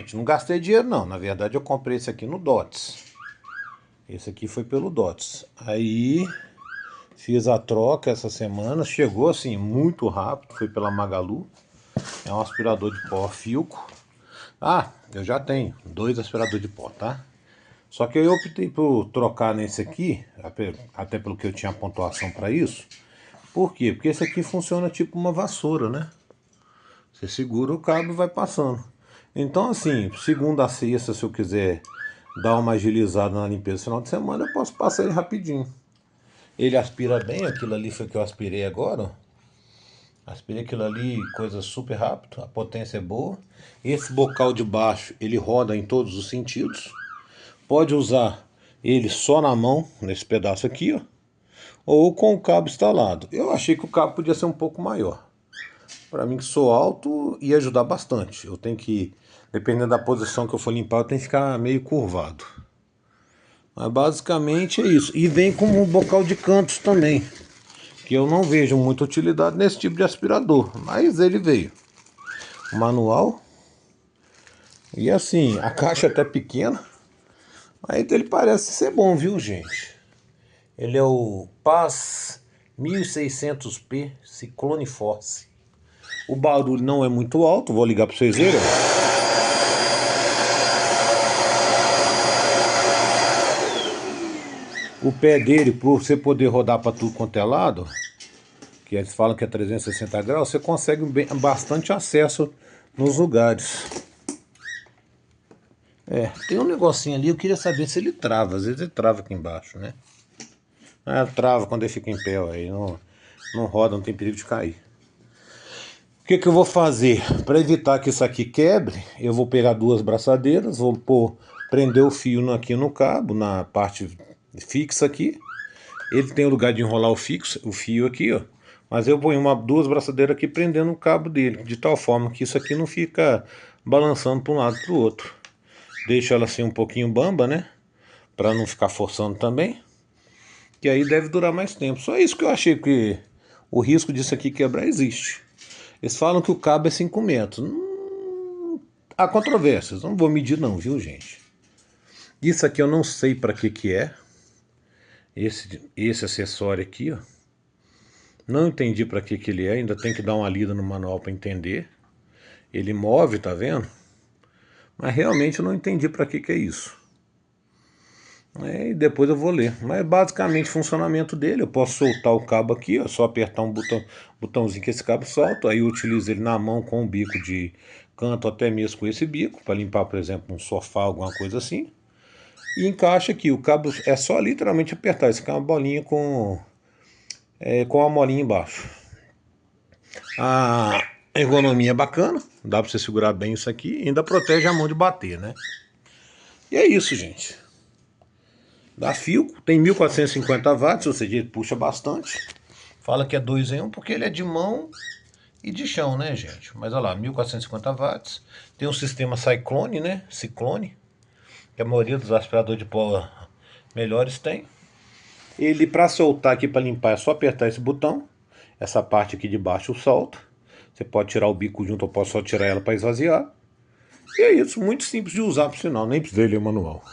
gente, não gastei dinheiro não. Na verdade eu comprei esse aqui no Dots. Esse aqui foi pelo Dots. Aí fiz a troca essa semana. Chegou assim muito rápido. Foi pela Magalu. É um aspirador de pó Philco. Ah, eu já tenho 2 aspiradores de pó, tá? Só que eu optei por trocar nesse aqui. Até pelo que eu tinha pontuação para isso. Por quê? Porque esse aqui funciona tipo uma vassoura, né? Você segura o cabo e vai passando. Então assim, segunda a sexta, se eu quiser dar uma agilizada na limpeza no final de semana, eu posso passar ele rapidinho. Ele aspira bem, aquilo ali foi que eu aspirei agora. Aspirei aquilo ali, coisa super rápido, a potência é boa. Esse bocal de baixo, ele roda em todos os sentidos. Pode usar ele só na mão, nesse pedaço aqui, ó. Ou com o cabo instalado. Eu achei que o cabo podia ser um pouco maior. Para mim que sou alto, ia ajudar bastante. Eu tenho que, dependendo da posição que eu for limpar, eu tenho que ficar meio curvado. Mas basicamente é isso. E vem com um bocal de cantos também, que eu não vejo muita utilidade nesse tipo de aspirador, mas ele veio. O manual. E assim, a caixa é até pequena, mas ele parece ser bom, viu, gente? Ele é o PAS 1600P Cyclone Force. O barulho não é muito alto, vou ligar para vocês verem. O pé dele, para você poder rodar para tudo quanto é lado, que eles falam que é 360 graus, você consegue bastante acesso nos lugares. Tem um negocinho ali, eu queria saber se ele trava. Às vezes ele trava aqui embaixo, né? Trava quando ele fica em pé, aí não roda, não tem perigo de cair. O que eu vou fazer? Para evitar que isso aqui quebre, eu vou pegar 2 braçadeiras, vou prender o fio aqui no cabo, na parte fixa aqui. Ele tem o lugar de enrolar o fio aqui, ó. Mas eu ponho 2 braçadeiras aqui prendendo o cabo dele, de tal forma que isso aqui não fica balançando para um lado para o outro. Deixo ela assim um pouquinho bamba, né? Para não ficar forçando também. Que aí deve durar mais tempo. Só isso que eu achei, que o risco disso aqui quebrar existe. Eles falam que o cabo é 5 metros. Há controvérsias, não vou medir não, viu, gente? Isso aqui eu não sei para que é. Esse acessório aqui, ó. Não entendi para que ele é, ainda tem que dar uma lida no manual para entender. Ele move, tá vendo? Mas realmente eu não entendi para que é isso. E depois eu vou ler. Mas basicamente o funcionamento dele, eu posso soltar o cabo aqui, ó, só apertar um botãozinho que esse cabo solta. Aí eu utilizo ele na mão com o bico de canto, até mesmo com esse bico, para limpar, por exemplo, um sofá, alguma coisa assim. E encaixa aqui, o cabo é só literalmente apertar. Isso aqui é uma bolinha com a molinha embaixo. A ergonomia é bacana, dá para você segurar bem isso aqui e ainda protege a mão de bater, né? E é isso, gente. Da Philco, tem 1450 watts, ou seja, ele puxa bastante. Fala que é 2 em 1 porque ele é de mão e de chão, né, gente? Mas olha lá, 1450 watts. Tem um sistema Cyclone, né? Ciclone, que a maioria dos aspiradores de pó melhores tem. Ele, para soltar aqui, para limpar, é só apertar esse botão. Essa parte aqui de baixo solta. Você pode tirar o bico junto, ou posso só tirar ela para esvaziar. E é isso, muito simples de usar, por sinal, nem precisei ler o manual.